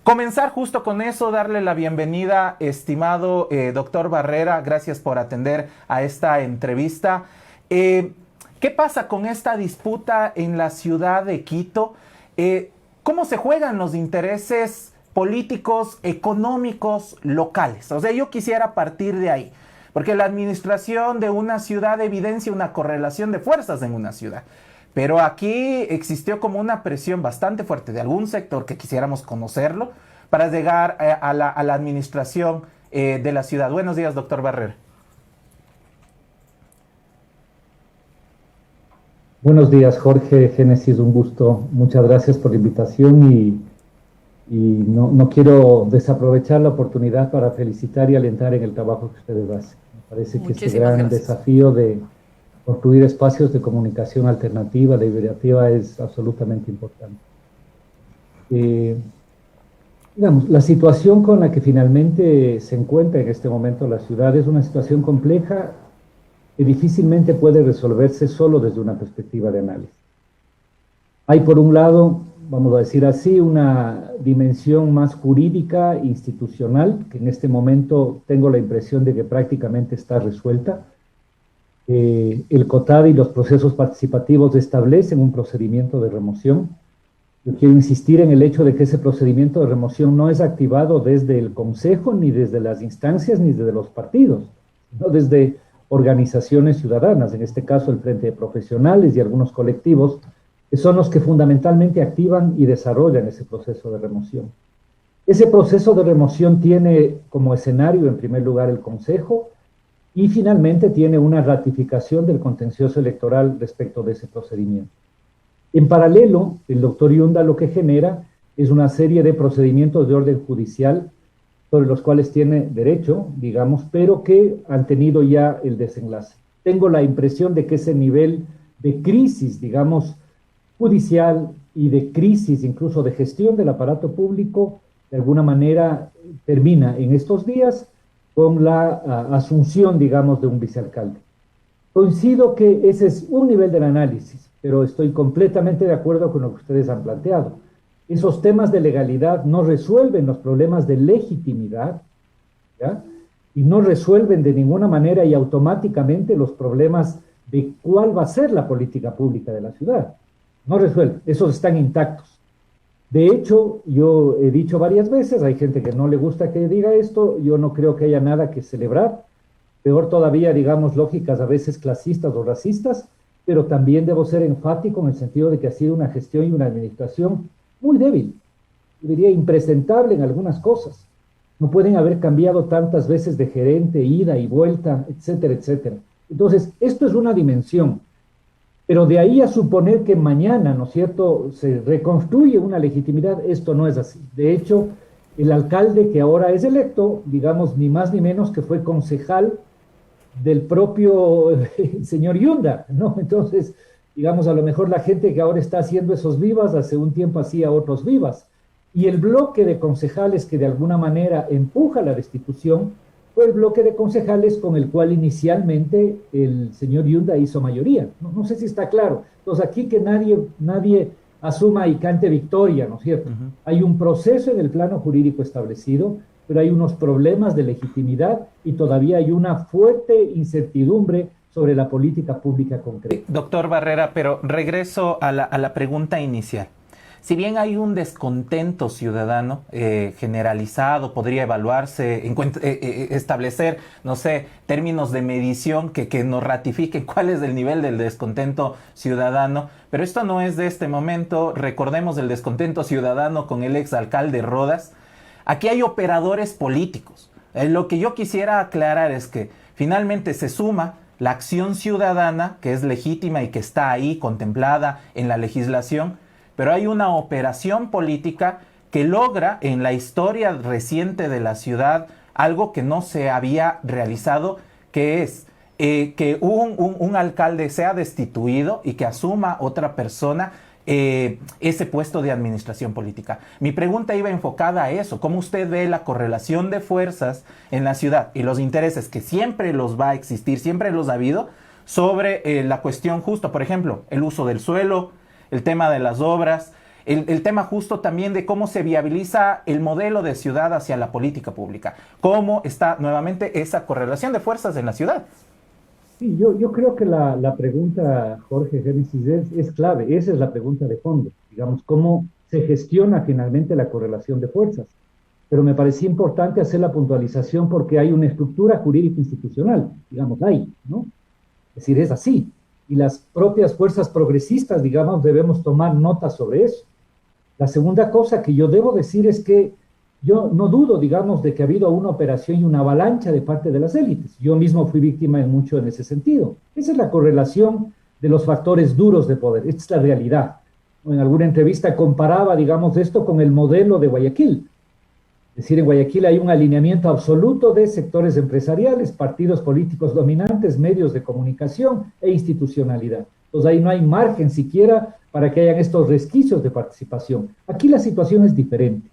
Comenzar justo con eso, darle la bienvenida, estimado doctor Barrera, gracias por atender a esta entrevista. Eh, ¿Qué pasa con esta disputa en la ciudad de Quito? ¿Cómo se juegan los intereses políticos, económicos, locales? O sea, yo quisiera partir de ahí, porque la administración de una ciudad evidencia una correlación de fuerzas en una ciudad. Pero aquí existió como una presión bastante fuerte de algún sector que quisiéramos conocerlo para llegar a la administración de la ciudad. Buenos días, doctor Barrera. Buenos días, Jorge, Génesis, un gusto. Muchas gracias por la invitación y no quiero desaprovechar la oportunidad para felicitar y alentar en el trabajo que ustedes hacen. Me parece que este Muchísimas gran gracias. desafío de construir espacios de comunicación alternativa, deliberativa, es absolutamente importante. Eh, digamos, la situación con la que finalmente se encuentra en este momento la ciudad es una situación compleja que difícilmente puede resolverse solo desde una perspectiva de análisis. Hay, por un lado, vamos a decir así, una dimensión más jurídica, institucional, que en este momento tengo la impresión de que prácticamente está resuelta. El COTAD y los procesos participativos establecen un procedimiento de remoción. Yo quiero insistir en el hecho de que ese procedimiento de remoción no es activado desde el Consejo, ni desde las instancias, ni desde los partidos, sino desde organizaciones ciudadanas, en este caso el Frente de Profesionales y algunos colectivos, que son los que fundamentalmente activan y desarrollan ese proceso de remoción. Ese proceso de remoción tiene como escenario, en primer lugar, el Consejo, y finalmente tiene una ratificación del contencioso electoral respecto de ese procedimiento. En paralelo, el doctor Yunda lo que genera es una serie de procedimientos de orden judicial sobre los cuales tiene derecho, digamos, pero que han tenido ya el desenlace. Tengo la impresión de que ese nivel de crisis, digamos, judicial y de crisis incluso de gestión del aparato público, de alguna manera termina en estos días con la asunción, digamos, de un vicealcalde. Coincido que ese es un nivel del análisis, pero estoy completamente de acuerdo con lo que ustedes han planteado. Esos temas de legalidad no resuelven los problemas de legitimidad, ¿ya? Y no resuelven de ninguna manera y automáticamente los problemas de cuál va a ser la política pública de la ciudad. No resuelven, esos están intactos. De hecho, yo he dicho varias veces, hay gente que no le gusta que diga esto, yo no creo que haya nada que celebrar, peor todavía, digamos, lógicas a veces clasistas o racistas, pero también debo ser enfático en el sentido de que ha sido una gestión y una administración muy débil, yo diría impresentable en algunas cosas. No pueden haber cambiado tantas veces de gerente, ida y vuelta, etcétera, etcétera. Entonces, esto es una dimensión, pero de ahí a suponer que mañana, ¿no es cierto?, se reconstruye una legitimidad, esto no es así. De hecho, el alcalde que ahora es electo, digamos, ni más ni menos que fue concejal del propio señor Yunda, ¿no? Entonces, digamos, a lo mejor la gente que ahora está haciendo esos vivas, hace un tiempo hacía otros vivas. Y el bloque de concejales que de alguna manera empuja la destitución fue el bloque de concejales con el cual inicialmente el señor Yunda hizo mayoría. No sé si está claro. Entonces, aquí que nadie asuma y cante victoria, ¿no es cierto? Hay un proceso en el plano jurídico establecido, pero hay unos problemas de legitimidad y todavía hay una fuerte incertidumbre sobre la política pública concreta. Doctor Barrera, pero regreso a la pregunta inicial. Si bien hay un descontento ciudadano generalizado, podría evaluarse, establecer, no sé, términos de medición que nos ratifiquen cuál es el nivel del descontento ciudadano, pero esto no es de este momento. Recordemos el descontento ciudadano con el exalcalde Rodas. Aquí hay operadores políticos. Lo que yo quisiera aclarar es que finalmente se suma la acción ciudadana, que es legítima y que está ahí contemplada en la legislación, pero hay una operación política que logra en la historia reciente de la ciudad algo que no se había realizado, que es que un alcalde sea destituido y que asuma otra persona ese puesto de administración política. Mi pregunta iba enfocada a eso. ¿Cómo usted ve la correlación de fuerzas en la ciudad y los intereses que siempre los va a existir, siempre los ha habido, sobre la cuestión justa, por ejemplo, el uso del suelo, el tema de las obras, el tema justo también de cómo se viabiliza el modelo de ciudad hacia la política pública. ¿Cómo está nuevamente esa correlación de fuerzas en la ciudad? Sí, yo creo que la pregunta, Jorge Génesis, es clave. Esa es la pregunta de fondo. Digamos, cómo se gestiona finalmente la correlación de fuerzas. Pero me parecía importante hacer la puntualización porque hay una estructura jurídica institucional, digamos, hay, ¿no? Es decir, es así. Y las propias fuerzas progresistas, digamos, debemos tomar nota sobre eso. La segunda cosa que yo debo decir es que yo no dudo, digamos, de que ha habido una operación y una avalancha de parte de las élites. Yo mismo fui víctima de mucho en ese sentido. Esa es la correlación de los factores duros de poder. Esta es la realidad. En alguna entrevista comparaba, digamos, esto con el modelo de Guayaquil. Es decir, en Guayaquil hay un alineamiento absoluto de sectores empresariales, partidos políticos dominantes, medios de comunicación e institucionalidad. Entonces ahí no hay margen siquiera para que hayan estos resquicios de participación. Aquí la situación es diferente.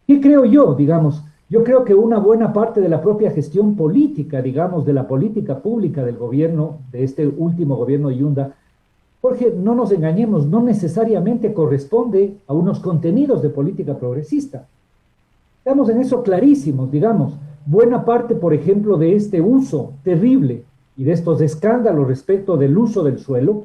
¿Qué creo yo? Digamos, yo creo que una buena parte de la propia gestión política, digamos, de la política pública del gobierno, de este último gobierno de Yunda, Jorge, no nos engañemos, no necesariamente corresponde a unos contenidos de política progresista. Estamos en eso clarísimos, digamos. Buena parte, por ejemplo, de este uso terrible y de estos escándalos respecto del uso del suelo,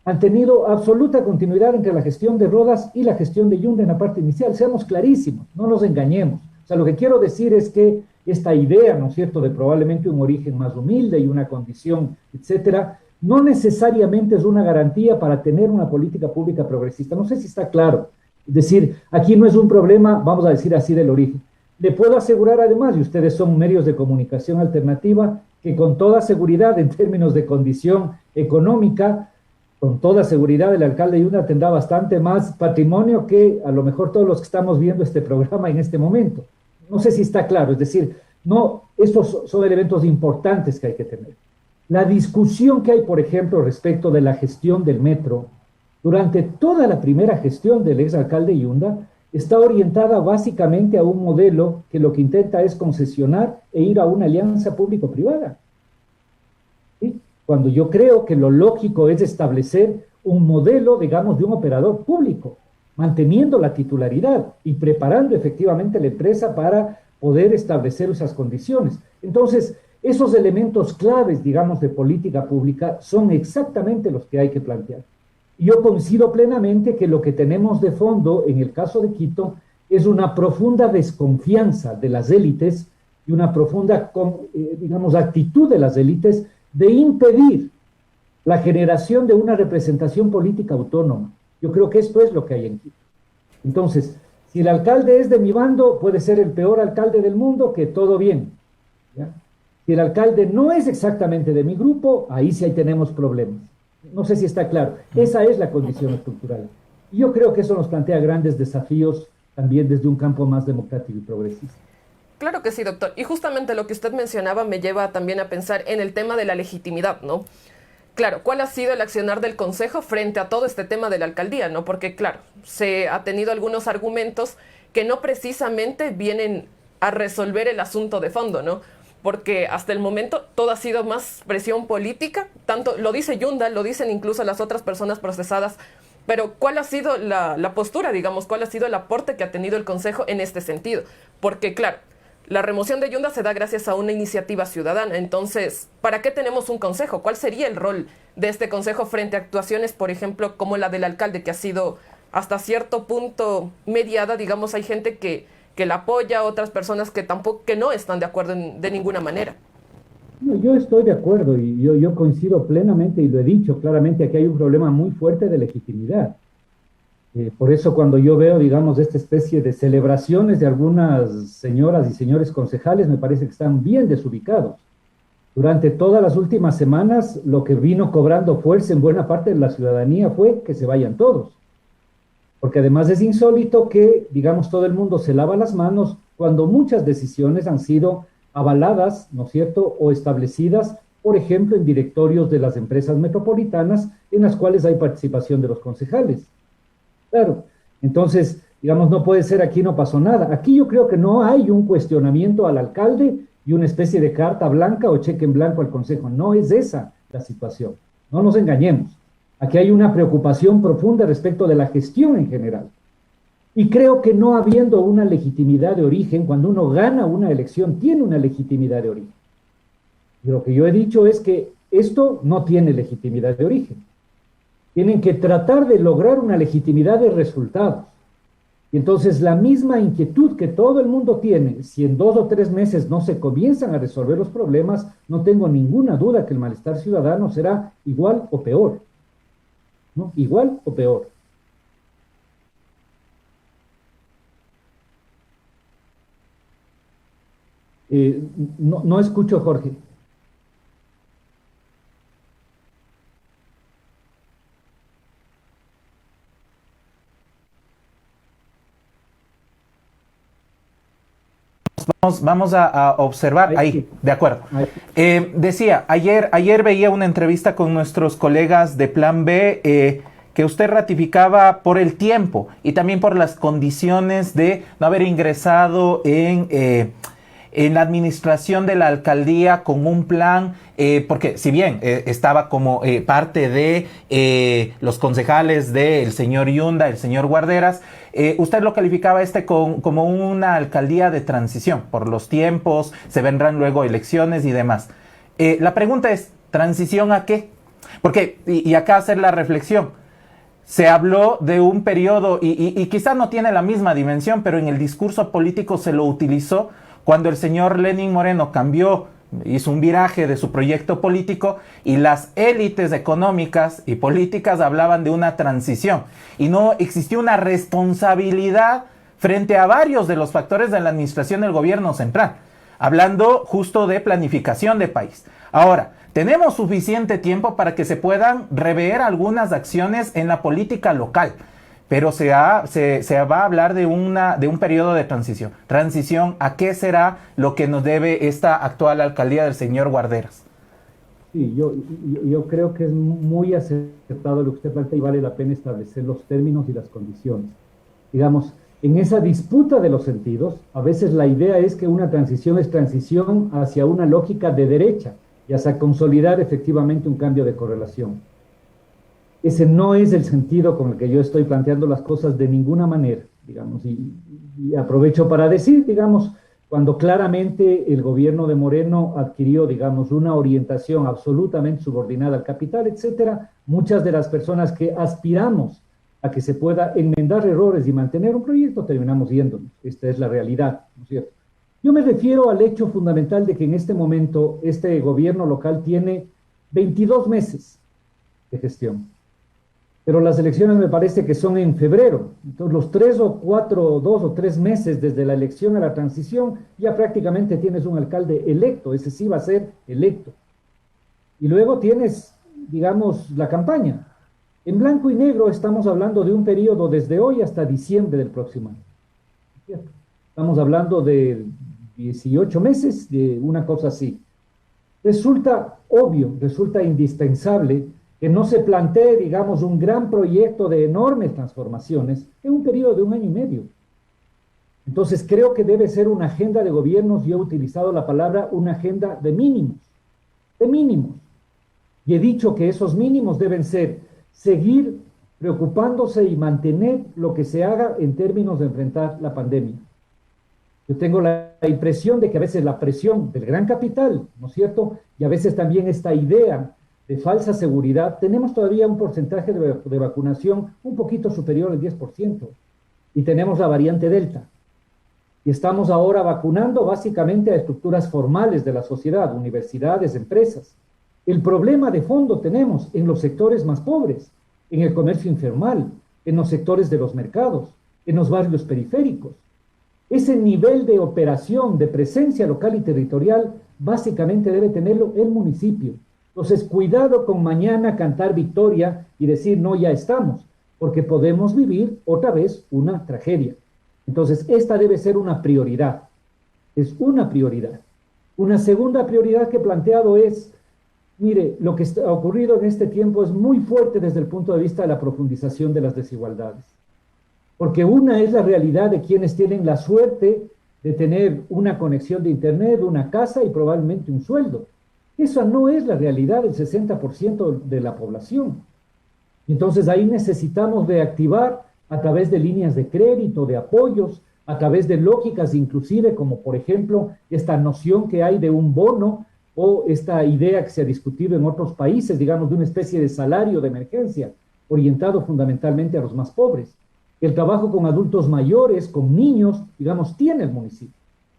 han tenido absoluta continuidad entre la gestión de Rodas y la gestión de Yunda en la parte inicial. Seamos clarísimos, no nos engañemos. O sea, lo que quiero decir es que esta idea, ¿no es cierto?, de probablemente un origen más humilde y una condición, etcétera, no necesariamente es una garantía para tener una política pública progresista. No sé si está claro. Es decir, aquí no es un problema, vamos a decir así, del origen. Le puedo asegurar además, y ustedes son medios de comunicación alternativa, que con toda seguridad en términos de condición económica, con toda seguridad el alcalde de Yunda tendrá bastante más patrimonio que a lo mejor todos los que estamos viendo este programa en este momento. No sé si está claro, es decir, no, estos son elementos importantes que hay que tener. La discusión que hay, por ejemplo, respecto de la gestión del metro, durante toda la primera gestión del exalcalde Yunda, está orientada básicamente a un modelo que lo que intenta es concesionar e ir a una alianza público-privada. ¿Sí? Cuando yo creo que lo lógico es establecer un modelo, digamos, de un operador público, manteniendo la titularidad y preparando efectivamente la empresa para poder establecer esas condiciones. Entonces, esos elementos claves, digamos, de política pública son exactamente los que hay que plantear. Y yo coincido plenamente que lo que tenemos de fondo en el caso de Quito es una profunda desconfianza de las élites y una profunda, digamos, actitud de las élites de impedir la generación de una representación política autónoma. Yo creo que esto es lo que hay en Quito. Entonces, si el alcalde es de mi bando, puede ser el peor alcalde del mundo, que todo bien, ¿ya? Si el alcalde no es exactamente de mi grupo, ahí sí ahí tenemos problemas. No sé si está claro. Esa es la condición estructural. Y yo creo que eso nos plantea grandes desafíos también desde un campo más democrático y progresista. Claro que sí, doctor. Y justamente lo que usted mencionaba me lleva también a pensar en el tema de la legitimidad, ¿no? Claro, ¿cuál ha sido el accionar del Consejo frente a todo este tema de la alcaldía, ¿no? Porque, claro, se ha tenido algunos argumentos que no precisamente vienen a resolver el asunto de fondo, ¿no? Porque hasta el momento todo ha sido más presión política, tanto lo dice Yunda, lo dicen incluso las otras personas procesadas, pero ¿cuál ha sido la postura, digamos, cuál ha sido el aporte que ha tenido el Consejo en este sentido? Porque, claro, la remoción de Yunda se da gracias a una iniciativa ciudadana, entonces, ¿para qué tenemos un Consejo? ¿Cuál sería el rol de este Consejo frente a actuaciones, por ejemplo, como la del alcalde, que ha sido hasta cierto punto mediada? Digamos, hay gente que la apoya, otras personas que tampoco, que no están de acuerdo de ninguna manera. No, yo estoy de acuerdo y yo coincido plenamente y lo he dicho claramente, aquí hay un problema muy fuerte de legitimidad. Por eso cuando yo veo, digamos, esta especie de celebraciones de algunas señoras y señores concejales, me parece que están bien desubicados. Durante todas las últimas semanas, lo que vino cobrando fuerza en buena parte de la ciudadanía fue que se vayan todos. Porque además es insólito que, digamos, todo el mundo se lava las manos cuando muchas decisiones han sido avaladas, ¿no es cierto?, o establecidas, por ejemplo, en directorios de las empresas metropolitanas en las cuales hay participación de los concejales. Claro, entonces, digamos, no puede ser aquí no pasó nada. Aquí yo creo que no hay un cuestionamiento al alcalde y una especie de carta blanca o cheque en blanco al consejo. No es esa la situación. No nos engañemos. Aquí hay una preocupación profunda respecto de la gestión en general. Y creo que no habiendo una legitimidad de origen, cuando uno gana una elección, tiene una legitimidad de origen. Y lo que yo he dicho es que esto no tiene legitimidad de origen. Tienen que tratar de lograr una legitimidad de resultados. Y entonces la misma inquietud que todo el mundo tiene, si en 2 o 3 meses no se comienzan a resolver los problemas, no tengo ninguna duda que el malestar ciudadano será igual o peor. ¿No? Igual o peor. No escucho, Jorge. Vamos a observar ahí, de acuerdo. Decía, ayer veía una entrevista con nuestros colegas de Plan B que usted ratificaba por el tiempo y también por las condiciones de no haber ingresado en la administración de la alcaldía con un plan, porque si bien estaba como parte de los concejales del señor Yunda, el señor Guarderas, usted lo calificaba como una alcaldía de transición por los tiempos, se vendrán luego elecciones y demás. La pregunta es, ¿transición a qué? Porque, y acá hacer la reflexión, se habló de un periodo, y quizás no tiene la misma dimensión, pero en el discurso político se lo utilizó cuando el señor Lenín Moreno hizo un viraje de su proyecto político y las élites económicas y políticas hablaban de una transición y no existió una responsabilidad frente a varios de los factores de la administración del gobierno central, hablando justo de planificación de país. Ahora, tenemos suficiente tiempo para que se puedan rever algunas acciones en la política local, pero se va a hablar de un periodo de transición. ¿Transición a qué será lo que nos debe esta actual alcaldía del señor Guarderas? Sí, yo creo que es muy acertado lo que usted plantea y vale la pena establecer los términos y las condiciones. Digamos, en esa disputa de los sentidos, a veces la idea es que una transición es transición hacia una lógica de derecha y hacia consolidar efectivamente un cambio de correlación. Ese no es el sentido con el que yo estoy planteando las cosas de ninguna manera, digamos, y aprovecho para decir, digamos, cuando claramente el gobierno de Moreno adquirió, digamos, una orientación absolutamente subordinada al capital, etcétera, muchas de las personas que aspiramos a que se pueda enmendar errores y mantener un proyecto, terminamos yéndonos. Esta es la realidad, ¿no es cierto? Yo me refiero al hecho fundamental de que en este momento este gobierno local tiene 22 meses de gestión. Pero las elecciones me parece que son en febrero. Entonces, los 3 o 4, 2 o 3 meses desde la elección a la transición, ya prácticamente tienes un alcalde electo, ese sí va a ser electo. Y luego tienes, digamos, la campaña. En blanco y negro estamos hablando de un periodo desde hoy hasta diciembre del próximo año. Estamos hablando de 18 meses, de una cosa así. Resulta obvio, resulta indispensable que no se plantee, digamos, un gran proyecto de enormes transformaciones en un periodo de 1 año y medio. Entonces creo que debe ser una agenda de gobiernos, yo he utilizado la palabra una agenda de mínimos, de mínimos. Y he dicho que esos mínimos deben ser seguir preocupándose y mantener lo que se haga en términos de enfrentar la pandemia. Yo tengo la impresión de que a veces la presión del gran capital, ¿no es cierto? Y a veces también esta idea de falsa seguridad, tenemos todavía un porcentaje de vacunación un poquito superior al 10%, y tenemos la variante Delta. Y estamos ahora vacunando básicamente a estructuras formales de la sociedad, universidades, empresas. El problema de fondo tenemos en los sectores más pobres, en el comercio informal, en los sectores de los mercados, en los barrios periféricos. Ese nivel de operación, de presencia local y territorial, básicamente debe tenerlo el municipio. Entonces, cuidado con mañana cantar victoria y decir, no, ya estamos, porque podemos vivir otra vez una tragedia. Entonces, esta debe ser una prioridad. Es una prioridad. Una segunda prioridad que he planteado es, mire, lo que ha ocurrido en este tiempo es muy fuerte desde el punto de vista de la profundización de las desigualdades. Porque una es la realidad de quienes tienen la suerte de tener una conexión de internet, una casa y probablemente un sueldo. Esa no es la realidad del 60% de la población. Entonces ahí necesitamos reactivar a través de líneas de crédito, de apoyos, a través de lógicas inclusive, como por ejemplo esta noción que hay de un bono o esta idea que se ha discutido en otros países, digamos, de una especie de salario de emergencia, orientado fundamentalmente a los más pobres. El trabajo con adultos mayores, con niños, digamos, tiene el municipio.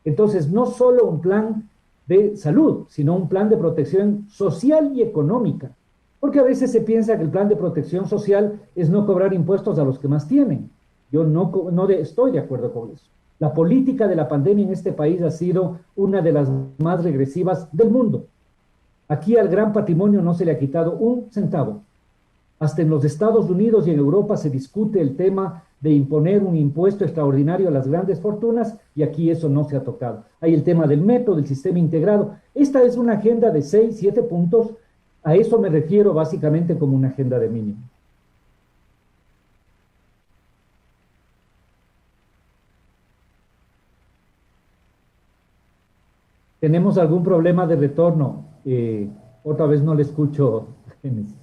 Entonces, no solo un plan de salud, sino un plan de protección social y económica. Porque a veces se piensa que el plan de protección social es no cobrar impuestos a los que más tienen. Yo no estoy de acuerdo con eso. La política de la pandemia en este país ha sido una de las más regresivas del mundo. Aquí al gran patrimonio no se le ha quitado un centavo. Hasta en los Estados Unidos y en Europa se discute el tema de imponer un impuesto extraordinario a las grandes fortunas y aquí eso no se ha tocado. Hay el tema del metro, del sistema integrado. Esta es una agenda de 6, 7 puntos. A eso me refiero básicamente como una agenda de mínimo. ¿Tenemos algún problema de retorno? Otra vez no le escucho, Génesis.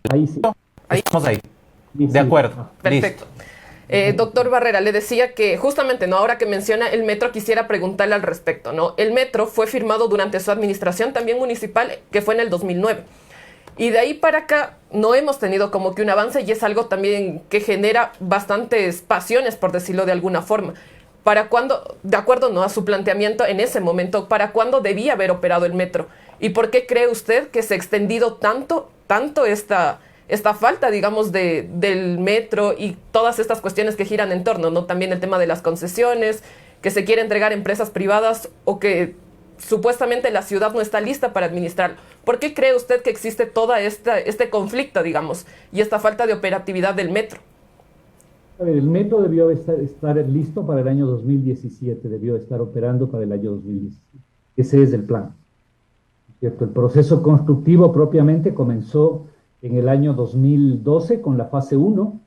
Ahí sí. Ahí estamos ahí. Sí, De acuerdo. Ah, Perfecto. Doctor Barrera, le decía que justamente, ¿no? Ahora que menciona el metro, quisiera preguntarle al respecto, ¿no? El metro fue firmado durante su administración también municipal, que fue en el 2009. Y de ahí para acá no hemos tenido como que un avance y es algo también que genera bastantes pasiones, por decirlo de alguna forma. ¿Para cuándo, de acuerdo, no, a su planteamiento en ese momento, para cuándo debía haber operado el metro? ¿Y por qué cree usted que se ha extendido tanto esta falta, digamos, del metro y todas estas cuestiones que giran en torno, ¿no? También el tema de las concesiones, que se quiere entregar a empresas privadas o que supuestamente la ciudad no está lista para administrar. ¿Por qué cree usted que existe todo este conflicto, digamos, y esta falta de operatividad del metro? A ver, el metro debió estar listo para el año 2017, debió estar operando para el año 2017. Ese es el plan, ¿cierto? El proceso constructivo propiamente comenzó en el año 2012 con la fase 1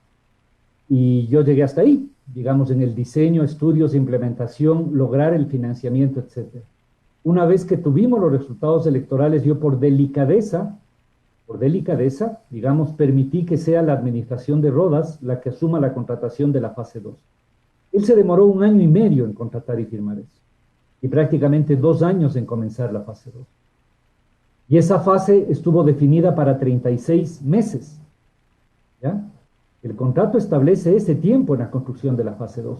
y yo llegué hasta ahí, digamos, en el diseño, estudios, implementación, lograr el financiamiento, etcétera. Una vez que tuvimos los resultados electorales, yo por delicadeza, digamos, permití que sea la administración de Rodas la que asuma la contratación de la fase 2. Él se demoró 1 año y medio en contratar y firmar eso, y prácticamente 2 años en comenzar la fase 2. Y esa fase estuvo definida para 36 meses, ¿ya? El contrato establece ese tiempo en la construcción de la fase 2.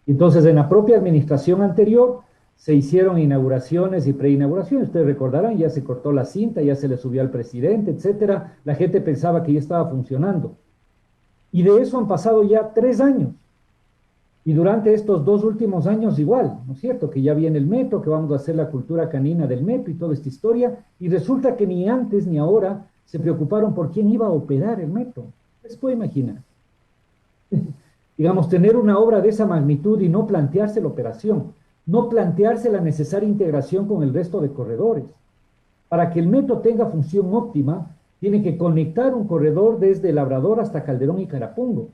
Entonces, en la propia administración anterior, se hicieron inauguraciones y preinauguraciones. Ustedes recordarán, ya se cortó la cinta, ya se le subió al presidente, etcétera. La gente pensaba que ya estaba funcionando. Y de eso han pasado ya 3 años. Y durante estos 2 últimos años igual, ¿no es cierto? Que ya viene el metro, que vamos a hacer la cultura canina del metro y toda esta historia. Y resulta que ni antes ni ahora se preocuparon por quién iba a operar el metro. ¿Les puede imaginar? Digamos, tener una obra de esa magnitud y no plantearse la operación, no plantearse la necesaria integración con el resto de corredores. Para que el metro tenga función óptima, tiene que conectar un corredor desde Labrador hasta Calderón y Carapungo.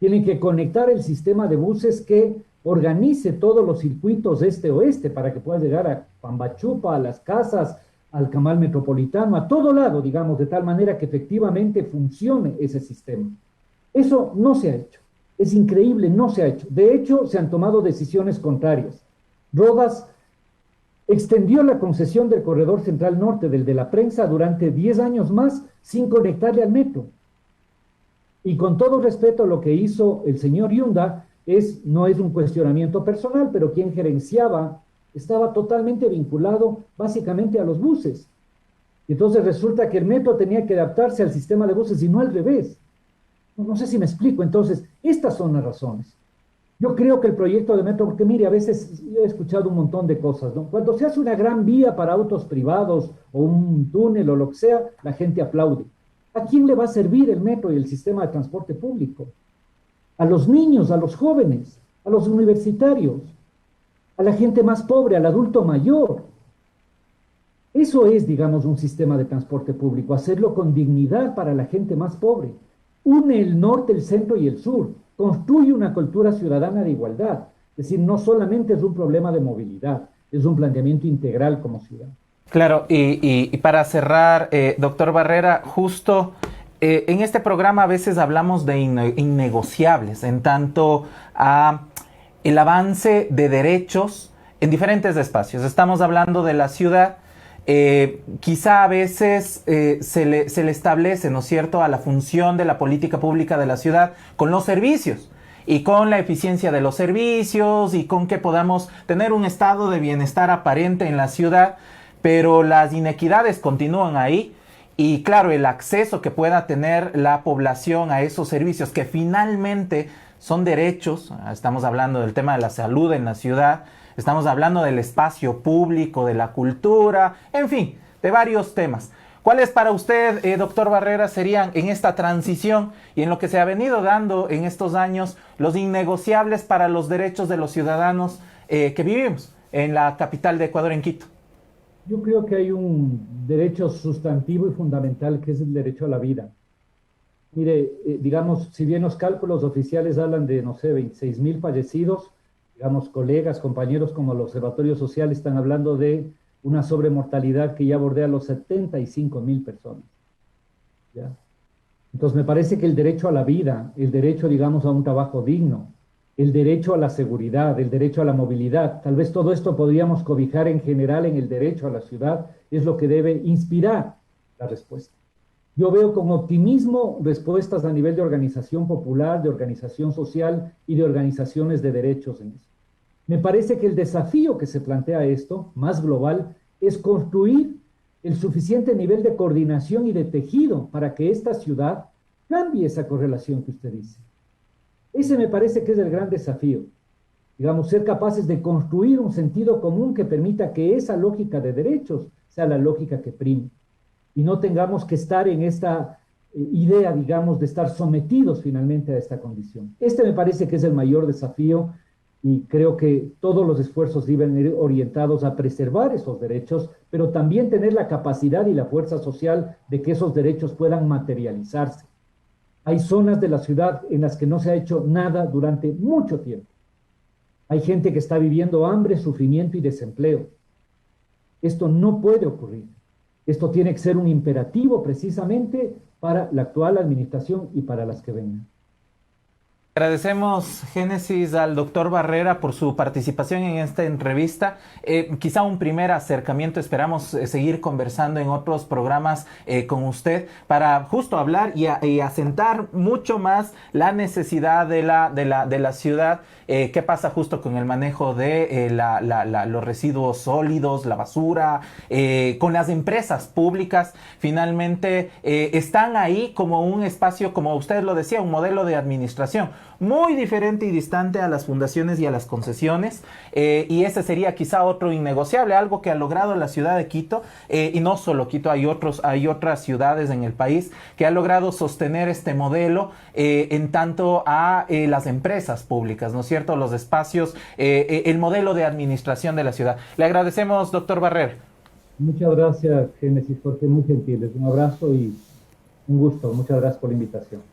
Tiene que conectar el sistema de buses que organice todos los circuitos este-oeste para que pueda llegar a Pambachupa, a Las Casas, al Camal Metropolitano, a todo lado, digamos, de tal manera que efectivamente funcione ese sistema. Eso no se ha hecho. Es increíble, no se ha hecho. De hecho, se han tomado decisiones contrarias. Rodas extendió la concesión del corredor central norte, del de la prensa, durante 10 años más sin conectarle al metro. Y con todo respeto a lo que hizo el señor Yunda, no es un cuestionamiento personal, pero quien gerenciaba estaba totalmente vinculado básicamente a los buses. Entonces resulta que el metro tenía que adaptarse al sistema de buses y no al revés. No sé si me explico. Entonces, estas son las razones. Yo creo que el proyecto de metro, porque mire, a veces yo he escuchado un montón de cosas, ¿no? Cuando se hace una gran vía para autos privados o un túnel o lo que sea, la gente aplaude. ¿A quién le va a servir el metro y el sistema de transporte público? A los niños, a los jóvenes, a los universitarios, a la gente más pobre, al adulto mayor. Eso es, digamos, un sistema de transporte público, hacerlo con dignidad para la gente más pobre. Une el norte, el centro y el sur. Construye una cultura ciudadana de igualdad. Es decir, no solamente es un problema de movilidad, es un planteamiento integral como ciudad. Claro, y para cerrar, doctor Barrera, justo en este programa a veces hablamos de innegociables en tanto a el avance de derechos en diferentes espacios. Estamos hablando de la ciudad, quizá a veces se le establece, ¿no es cierto?, a la función de la política pública de la ciudad con los servicios y con la eficiencia de los servicios y con que podamos tener un estado de bienestar aparente en la ciudad, pero las inequidades continúan ahí y claro, el acceso que pueda tener la población a esos servicios que finalmente son derechos, estamos hablando del tema de la salud en la ciudad, estamos hablando del espacio público, de la cultura, en fin, de varios temas. ¿Cuáles para usted, doctor Barrera, serían en esta transición y en lo que se ha venido dando en estos años los innegociables para los derechos de los ciudadanos que vivimos en la capital de Ecuador, en Quito? Yo creo que hay un derecho sustantivo y fundamental que es el derecho a la vida. Mire, digamos, si bien los cálculos oficiales hablan de, no sé, 26.000 fallecidos, digamos, colegas, compañeros como el Observatorio Social están hablando de una sobremortalidad que ya bordea los 75.000 personas. ¿Ya? Entonces, me parece que el derecho a la vida, el derecho, digamos, a un trabajo digno, el derecho a la seguridad, el derecho a la movilidad, tal vez todo esto podríamos cobijar en general en el derecho a la ciudad, es lo que debe inspirar la respuesta. Yo veo con optimismo respuestas a nivel de organización popular, de organización social y de organizaciones de derechos en eso. Me parece que el desafío que se plantea esto, más global, es construir el suficiente nivel de coordinación y de tejido para que esta ciudad cambie esa correlación que usted dice. Ese me parece que es el gran desafío. Digamos, ser capaces de construir un sentido común que permita que esa lógica de derechos sea la lógica que prime. Y no tengamos que estar en esta idea, digamos, de estar sometidos finalmente a esta condición. Este me parece que es el mayor desafío y creo que todos los esfuerzos deben ir orientados a preservar esos derechos, pero también tener la capacidad y la fuerza social de que esos derechos puedan materializarse. Hay zonas de la ciudad en las que no se ha hecho nada durante mucho tiempo. Hay gente que está viviendo hambre, sufrimiento y desempleo. Esto no puede ocurrir. Esto tiene que ser un imperativo precisamente para la actual administración y para las que vengan. Agradecemos, Génesis, al doctor Barrera por su participación en esta entrevista. Quizá un primer acercamiento, esperamos seguir conversando en otros programas con usted para justo hablar y asentar mucho más la necesidad de la ciudad. ¿Qué pasa justo con el manejo de los residuos sólidos, la basura, con las empresas públicas? Finalmente están ahí como un espacio, como usted lo decía, un modelo de administración muy diferente y distante a las fundaciones y a las concesiones, y ese sería quizá otro innegociable, algo que ha logrado la ciudad de Quito, y no solo Quito, hay otras ciudades en el país que han logrado sostener este modelo en tanto a las empresas públicas, ¿no es cierto?, los espacios, el modelo de administración de la ciudad. Le agradecemos, doctor Barrera. Muchas gracias, Génesis, porque muy gentiles. Un abrazo y un gusto. Muchas gracias por la invitación.